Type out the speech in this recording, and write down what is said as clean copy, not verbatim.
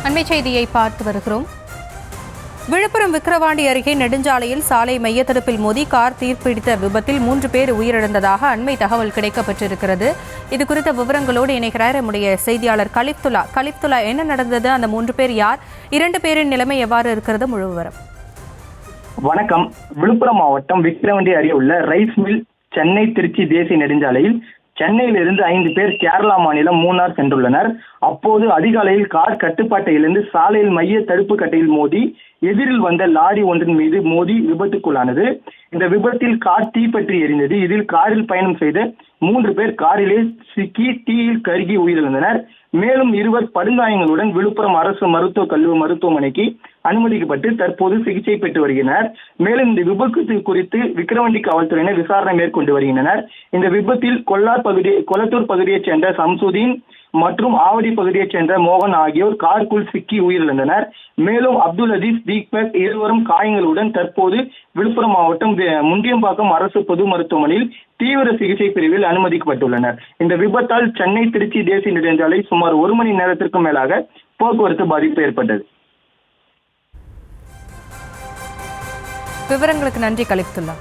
அண்மை செய்தியை பார்த்து வருகிறோம். விழுப்புரம் விக்கிரவாண்டி அருகே நெடுஞ்சாலையில் சாலை மையத்தடுப்பில் மோதி கார் தீப்பிடித்த விபத்தில் 3 பேர் உயிரிழந்ததாக அண்மை தகவல் கிடைக்கப்பட்டிருக்கிறது. இது குறித்த விவரங்களோடு இணைகிறார் நம்முடைய செய்தியாளர் கலிப்துல்லா. என்ன நடந்தது? அந்த 3 பேர் யார்? 2 பேரின் நிலைமை எவ்வாறு இருக்கிறது? முழு விவரம். வணக்கம். விழுப்புரம் மாவட்டம் விக்கிரவாண்டி அருகே உள்ள ரைஸ் மில் சென்னை திருச்சி தேசிய நெடுஞ்சாலையில் சென்னையிலிருந்து 5 பேர் கேரளா மாநிலம் மூணார் சென்றுள்ளனர். அப்போது அதிகாலையில் கார் கட்டுப்பாட்டை இழந்து சாலையில் மைய தடுப்பு கட்டையில் மோதி எதிரில் வந்த லாரி ஒன்றின் மீது மோதி விபத்துக்குள்ளானது. இந்த விபத்தில் கார் தீப்பற்றி எரிந்தது. இதில் காரில் பயணம் செய்த 3 பேர் காரிலே சிக்கி தீயில் கருகி உயிரிழந்தனர். மேலும் 2 படுகாயங்களுடன் விழுப்புரம் அரசு மருத்துவக் கல்லூரி மருத்துவமனைக்கு அனுமதிக்கப்பட்டு தற்போது சிகிச்சை பெற்று வருகின்றனர். மேலும் இந்த விபத்து குறித்து விக்கிரவாண்டி காவல்துறையினர் விசாரணை மேற்கொண்டு வருகின்றனர். இந்த விபத்தில் கொளத்தூர் பகுதியைச் சேர்ந்த சம்சுதீன் மற்றும் ஆவடி பகுதியைச் சேர்ந்த மோகன் ஆகியோர் காருக்குள் சிக்கி உயிரிழந்தனர். மேலும் அப்துல் அஜீஸ், தீபக் இருவரும் காயங்களுடன் தற்போது விழுப்புரம் மாவட்டம் முண்டியம்பாக்கம் அரசு பொது மருத்துவமனையில் தீவிர சிகிச்சை பிரிவில் அனுமதிக்கப்பட்டுள்ளனர். இந்த விபத்தால் சென்னை திருச்சி தேசிய நெடுஞ்சாலை சுமார் 1 மணி நேரத்திற்கும் மேலாக போக்குவரத்து பாதிப்பு ஏற்பட்டது. விவரங்களுக்கு நன்றி கலிப்துல்லா.